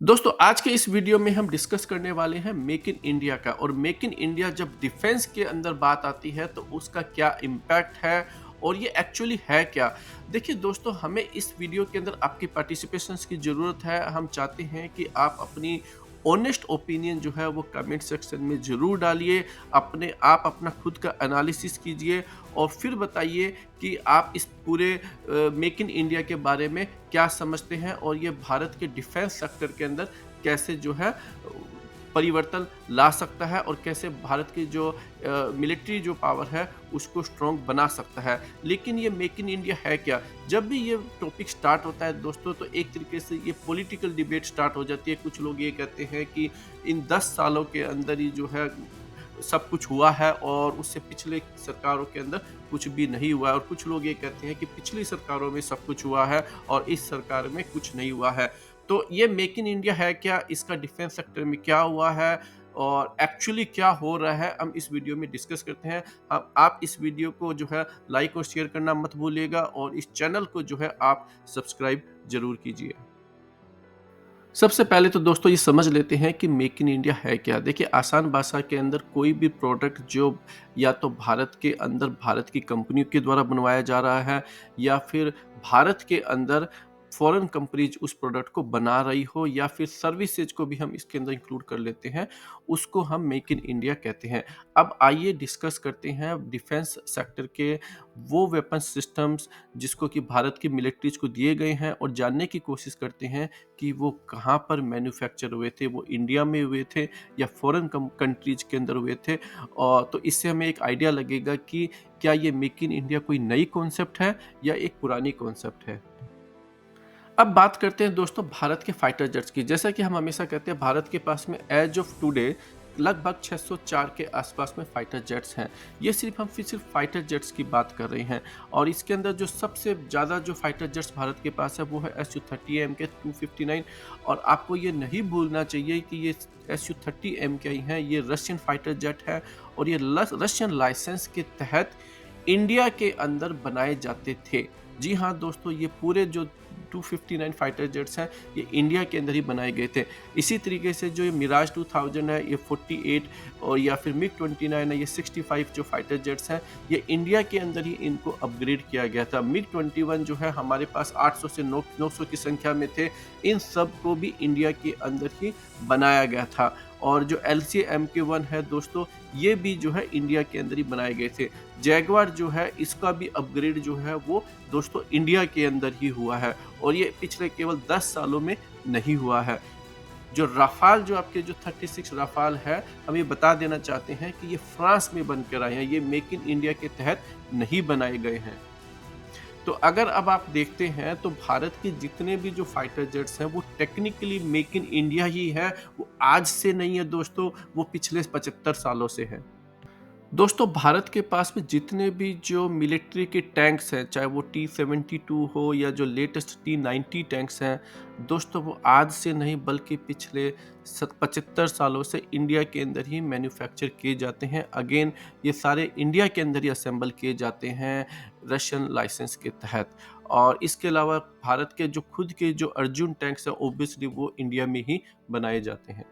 दोस्तों आज के इस वीडियो में हम डिस्कस करने वाले हैं मेक इन इंडिया का। और मेक इन इंडिया जब डिफेंस के अंदर बात आती है तो उसका क्या इम्पैक्ट है और ये एक्चुअली है क्या। देखिए दोस्तों, हमें इस वीडियो के अंदर आपकी पार्टिसिपेशंस की ज़रूरत है। हम चाहते हैं कि आप अपनी ऑनेस्ट ओपिनियन जो है वो कमेंट सेक्शन में ज़रूर डालिए। आप अपना खुद का एनालिसिस कीजिए और फिर बताइए कि आप इस पूरे मेक इन इंडिया के बारे में क्या समझते हैं और ये भारत के डिफेंस सेक्टर के अंदर कैसे जो है परिवर्तन ला सकता है और कैसे भारत की जो मिलिट्री जो पावर है उसको स्ट्रॉन्ग बना सकता है। लेकिन ये मेक इन इंडिया है क्या? जब भी ये टॉपिक स्टार्ट होता है दोस्तों, तो एक तरीके से ये पॉलिटिकल डिबेट स्टार्ट हो जाती है। कुछ लोग ये कहते हैं कि इन 10 सालों के अंदर ही जो है सब कुछ हुआ है और उससे पिछले सरकारों के अंदर कुछ भी नहीं हुआ है। और कुछ लोग ये कहते हैं कि पिछली सरकारों में सब कुछ हुआ है और इस सरकार में कुछ नहीं हुआ है। तो ये मेक इन इंडिया है क्या? इसका डिफेंस सेक्टर में क्या हुआ है और एक्चुअली क्या हो रहा है, हम इस वीडियो में डिस्कस करते हैं। अब आप इस वीडियो को जो है लाइक और शेयर करना मत भूलिएगा और इस चैनल को जो है आप सब्सक्राइब ज़रूर कीजिए। सबसे पहले तो दोस्तों ये समझ लेते हैं कि मेक इन इंडिया है क्या। देखिए, आसान भाषा के अंदर कोई भी प्रोडक्ट जो या तो भारत के अंदर भारत की कंपनियों के द्वारा बनवाया जा रहा है या फिर भारत के अंदर फॉरेन कंपनीज उस प्रोडक्ट को बना रही हो या फिर सर्विसेज को भी हम इसके अंदर इंक्लूड कर लेते हैं, उसको हम मेक इन इंडिया कहते हैं। अब आइए डिस्कस करते हैं डिफेंस सेक्टर के वो वेपन सिस्टम्स जिसको कि भारत की मिलिट्रीज को दिए गए हैं और जानने की कोशिश करते हैं कि वो कहाँ पर मैन्युफैक्चर हुए थे, वो इंडिया में हुए थे या फॉरेन कंट्रीज के अंदर हुए थे। और तो इससे हमें एक आइडिया लगेगा कि क्या ये मेक इन इंडिया कोई नई कॉन्सेप्ट है या एक पुरानी कॉन्सेप्ट है। अब बात करते हैं दोस्तों भारत के फाइटर जेट्स की। जैसा कि हम हमेशा कहते हैं, भारत के पास में एज ऑफ टुडे लगभग 604 के आसपास में फाइटर जेट्स हैं। ये सिर्फ फाइटर जेट्स की बात कर रहे हैं और इसके अंदर जो सबसे ज़्यादा जो फाइटर जेट्स भारत के पास है वो है SU-30M के 259। और आपको ये नहीं भूलना चाहिए कि ये SU-30M के ही हैं, ये रशियन फाइटर जेट है और ये रशियन लाइसेंस के तहत इंडिया के अंदर बनाए जाते थे। जी हाँ दोस्तों, ये पूरे जो 259 फाइटर जेट्स हैं ये इंडिया के अंदर ही बनाए गए थे। इसी तरीके से जो ये मिराज 2000 है, ये 48 और या फिर मिग 29 है, ये 65 जो फाइटर जेट्स हैं ये इंडिया के अंदर ही इनको अपग्रेड किया गया था। मिग 21 जो है हमारे पास 800 से 900 की संख्या में थे। इन सब को भी इंडिया के अंदर ही बनाया गया था। और जो LCA-MK1 है दोस्तों, ये भी जो है इंडिया के अंदर ही बनाए गए थे। जैगवार जो है इसका भी अपग्रेड जो है वो दोस्तों इंडिया के अंदर ही हुआ है और ये पिछले केवल 10 सालों में नहीं हुआ है। जो राफाल जो आपके जो 36 राफाल है, हम ये बता देना चाहते हैं कि ये फ्रांस में बनकर आए हैं, ये मेक इन इंडिया के तहत नहीं बनाए गए हैं। तो अगर अब आप देखते हैं तो भारत के जितने भी जो फाइटर जेट्स हैं वो टेक्निकली मेक इन इंडिया ही है, वो आज से नहीं है दोस्तों, वो पिछले 75 सालों से है। दोस्तों भारत के पास में जितने भी जो मिलिट्री के टैंक्स हैं, चाहे वो T-72 हो या जो लेटेस्ट T-90 टैंक्स हैं दोस्तों, वो आज से नहीं बल्कि पिछले 75 सालों से इंडिया के अंदर ही मैन्युफैक्चर किए जाते हैं। अगेन ये सारे इंडिया के अंदर ही असेंबल किए जाते हैं रशियन लाइसेंस के तहत। और इसके अलावा भारत के जो खुद के जो अर्जुन टैंक्स हैं ओब्वियसली वो इंडिया में ही बनाए जाते हैं।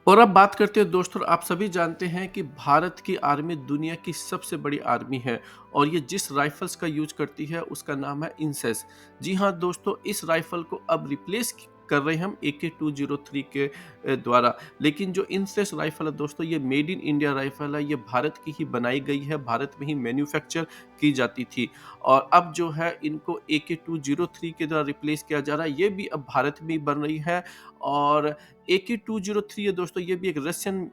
और अब बात करते हैं दोस्तों, आप सभी जानते हैं कि भारत की आर्मी दुनिया की सबसे बड़ी आर्मी है और ये जिस राइफल्स का यूज करती है उसका नाम है इंसेस। जी हाँ दोस्तों, इस राइफल को अब रिप्लेस कर रहे हैं हम AK-203 के द्वारा। लेकिन जो इंसेस राइफल है दोस्तों, ये मेड इन इंडिया राइफल है, ये भारत की ही बनाई गई है, भारत में ही मैन्युफैक्चर की जाती थी। और अब जो है इनको AK-203 के द्वारा रिप्लेस किया जा रहा है, ये भी अब भारत में ही बन रही है। और AK-203 है दोस्तों, ये भी एक रशियन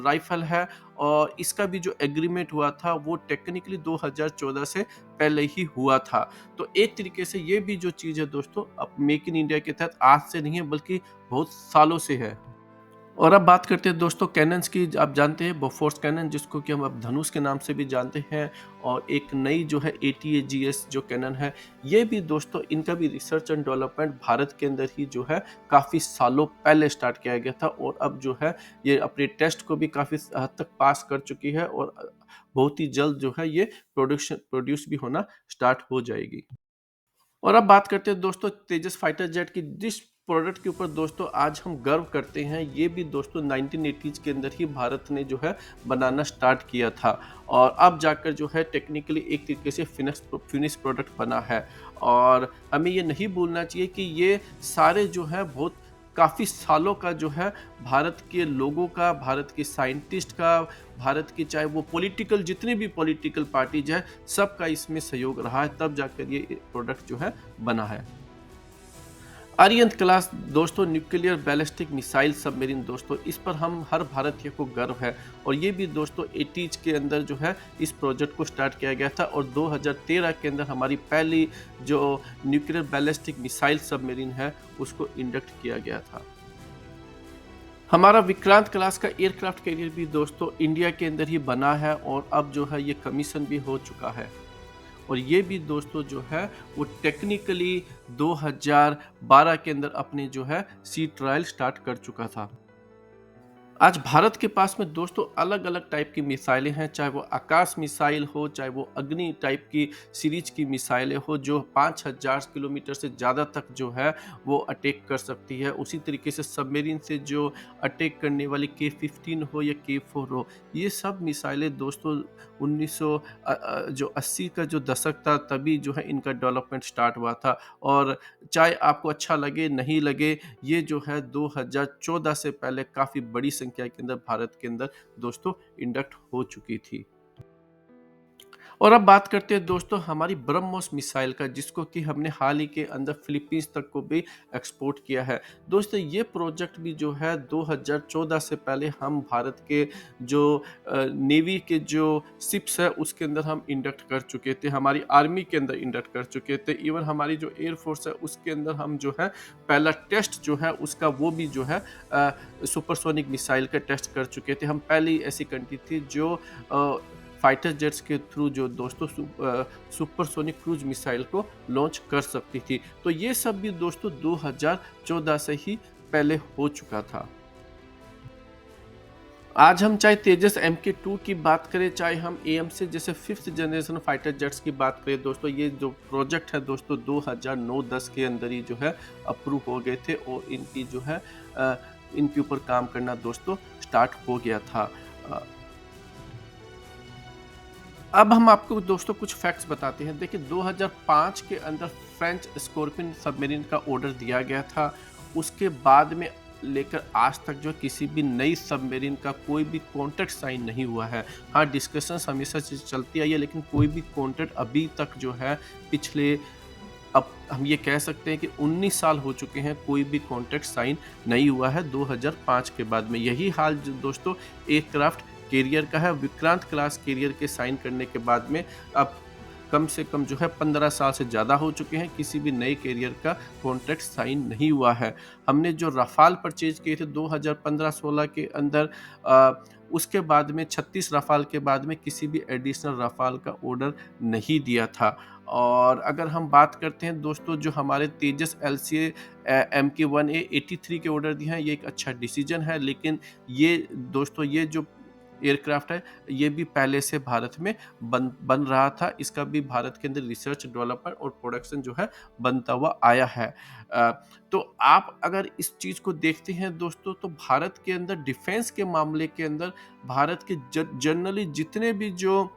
राइफल है और इसका भी जो एग्रीमेंट हुआ था वो टेक्निकली 2014 से पहले ही हुआ था। तो एक तरीके से ये भी जो चीज़ है दोस्तों, अब मेक इन इंडिया के तहत आज से नहीं है बल्कि बहुत सालों से है। और अब बात करते हैं दोस्तों कैनन्स की। आप जानते हैं बोफोर्स कैनन, जिसको कि हम अब धनुष के नाम से भी जानते हैं। और एक नई जो है ATAGS जो कैनन है, ये भी दोस्तों इनका भी रिसर्च एंड डेवलपमेंट भारत के अंदर ही जो है काफ़ी सालों पहले स्टार्ट किया गया था और अब जो है ये अपने टेस्ट को भी काफ़ी हद तक पास कर चुकी है और बहुत ही जल्द जो है ये प्रोड्यूस भी होना स्टार्ट हो जाएगी। और अब बात करते हैं दोस्तों तेजस फाइटर जेट की। जिस प्रोडक्ट के ऊपर दोस्तों आज हम गर्व करते हैं, ये भी दोस्तों 1980s के अंदर ही भारत ने जो है बनाना स्टार्ट किया था और अब जाकर जो है टेक्निकली एक तरीके से फिनिश प्रोडक्ट बना है। और हमें ये नहीं भूलना चाहिए कि ये सारे जो है बहुत काफ़ी सालों का जो है भारत के लोगों का, भारत के साइंटिस्ट का, भारत की चाहे वो पॉलिटिकल जितनी भी पॉलिटिकल पार्टीज है, सबका इसमें सहयोग रहा है, तब जाकर ये प्रोडक्ट जो है बना है। आर्यन क्लास दोस्तों न्यूक्लियर बैलिस्टिक मिसाइल सबमरीन दोस्तों, इस पर हम हर भारतीय को गर्व है और ये भी दोस्तों 80s के अंदर जो है इस प्रोजेक्ट को स्टार्ट किया गया था और 2013 के अंदर हमारी पहली जो न्यूक्लियर बैलिस्टिक मिसाइल सबमरीन है उसको इंडक्ट किया गया था। हमारा विक्रांत क्लास का एयरक्राफ्ट कैरियर भी दोस्तों इंडिया के अंदर ही बना है और अब जो है ये कमीशन भी हो चुका है और ये भी दोस्तों जो है वो टेक्निकली 2012 के अंदर अपने जो है सी ट्रायल स्टार्ट कर चुका था। आज भारत के पास में दोस्तों अलग-अलग टाइप की मिसाइलें हैं, चाहे वो आकाश मिसाइल हो, चाहे वो अग्नि टाइप की सीरीज की मिसाइलें हो जो 5000 किलोमीटर से ज़्यादा तक जो है वो अटैक कर सकती है। उसी तरीके से सबमरीन से जो अटैक करने वाली के-15 हो या के-4 हो, ये सब मिसाइलें दोस्तों जो 80 का जो दशक था तभी जो है इनका डेवलपमेंट स्टार्ट हुआ था और चाहे आपको अच्छा लगे, नहीं लगे, ये जो है 2014 से पहले काफ़ी बड़ी संख्या के अंदर भारत के अंदर दोस्तों इंडक्ट हो चुकी थी। और अब बात करते हैं दोस्तों हमारी ब्रह्मोस मिसाइल का, जिसको कि हमने हाल ही के अंदर फिलीपींस तक को भी एक्सपोर्ट किया है। दोस्तों ये प्रोजेक्ट भी जो है 2014 से पहले हम भारत के जो नेवी के जो शिप्स है उसके अंदर हम इंडक्ट कर चुके थे, हमारी आर्मी के अंदर इंडक्ट कर चुके थे, इवन हमारी जो एयरफोर्स है उसके अंदर हम जो है पहला टेस्ट जो है उसका वो भी जो है सुपरसोनिक मिसाइल का टेस्ट कर चुके थे। हम पहली ऐसी कंट्री थी जो फाइटर जेट्स के थ्रू जो दोस्तों सुपरसोनिक क्रूज मिसाइल को लॉन्च कर सकती थी। तो ये सब भी दोस्तों 2014 से ही पहले हो चुका था। आज हम चाहे तेजस MK2 की बात करें, चाहे हम AMC जैसे 5th जनरेशन फाइटर जेट्स की बात करें दोस्तों, ये जो प्रोजेक्ट है दोस्तों 2009-10 के अंदर ही जो है अप्रूव हो गए थे और इनकी जो है इनके ऊपर काम करना दोस्तों स्टार्ट हो गया था। अ, अब हम आपको दोस्तों कुछ फैक्ट्स बताते हैं। देखिए 2005 के अंदर फ्रेंच स्कॉर्पियन सबमरीन का ऑर्डर दिया गया था। उसके बाद में लेकर आज तक जो किसी भी नई सबमरीन का कोई भी कॉन्ट्रैक्ट साइन नहीं हुआ है। हाँ, डिस्कशंस हमेशा से चलती आई है लेकिन कोई भी कॉन्ट्रैक्ट अभी तक जो है पिछले अब हम ये कह सकते हैं कि 19 साल हो चुके हैं, कोई भी कॉन्ट्रैक्ट साइन नहीं हुआ है 2005 के बाद में। यही हाल जो दोस्तों एयरक्राफ्ट कैरियर का है। विक्रांत क्लास कैरियर के साइन करने के बाद में अब कम से कम जो है 15 साल से ज़्यादा हो चुके हैं, किसी भी नए कैरियर का कॉन्ट्रैक्ट साइन नहीं हुआ है। हमने जो रफ़ाल परचेज़ किए थे 2015-16 के अंदर उसके बाद में 36 रफ़ाल के बाद में किसी भी एडिशनल रफ़ाल का ऑर्डर नहीं दिया था। और अगर हम बात करते हैं दोस्तों जो हमारे तेजस LCA MK1A 83 के ऑर्डर दिए हैं, ये एक अच्छा डिसीजन है, लेकिन ये दोस्तों ये जो एयरक्राफ्ट है ये भी पहले से भारत में बन बन रहा था। इसका भी भारत के अंदर रिसर्च डेवलपमेंट और प्रोडक्शन जो है बनता हुआ आया है। अ, तो आप अगर इस चीज़ को देखते हैं दोस्तों तो भारत के अंदर डिफेंस के मामले के अंदर भारत के जनरली जितने भी जो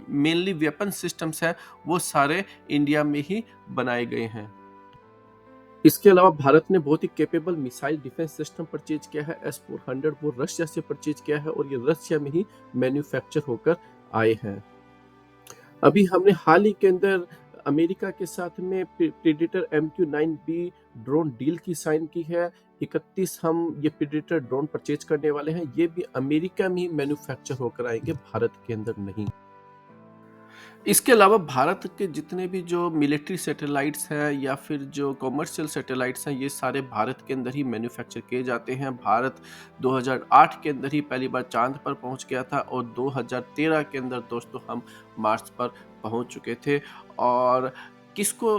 मेनली वेपन सिस्टम्स हैं वो सारे इंडिया में ही बनाए गए हैं। इसके अलावा भारत ने बहुत ही capable missile defence system purchase किया है S-400, वो रशिया से परचेज किया है और ये रशिया में ही मैन्युफैक्चर होकर आए हैं। अभी हमने हाल ही के अंदर अमेरिका के साथ में प्रेडेटर MQ-9B ड्रोन डील की साइन की है। 31 हम ये प्रेडेटर ड्रोन परचेज करने वाले हैं, ये भी अमेरिका में ही मैन्युफैक्चर होकर आएंगे, भारत के अंदर नहीं। इसके अलावा भारत के जितने भी जो मिलिट्री सैटेलाइट्स हैं या फिर जो कमर्शियल सैटेलाइट्स हैं, ये सारे भारत के अंदर ही मैन्युफैक्चर किए जाते हैं। भारत 2008 के अंदर ही पहली बार चांद पर पहुंच गया था और 2013 के अंदर दोस्तों हम मार्स पर पहुंच चुके थे। और किसको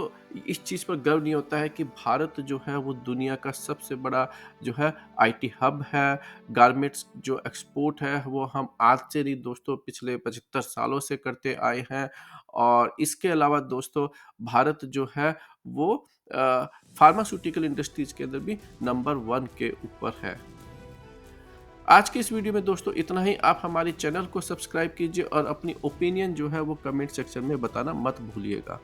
इस चीज़ पर गर्व नहीं होता है कि भारत जो है वो दुनिया का सबसे बड़ा जो है IT हब है। गारमेंट्स जो एक्सपोर्ट है वो हम आज से नहीं दोस्तों पिछले 75 सालों से करते आए हैं। और इसके अलावा दोस्तों भारत जो है वो फार्मास्यूटिकल इंडस्ट्रीज के अंदर भी नंबर 1 के ऊपर है। आज के इस वीडियो में दोस्तों इतना ही। आप हमारे चैनल को सब्सक्राइब कीजिए और अपनी ओपिनियन जो है वो कमेंट सेक्शन में बताना मत भूलिएगा।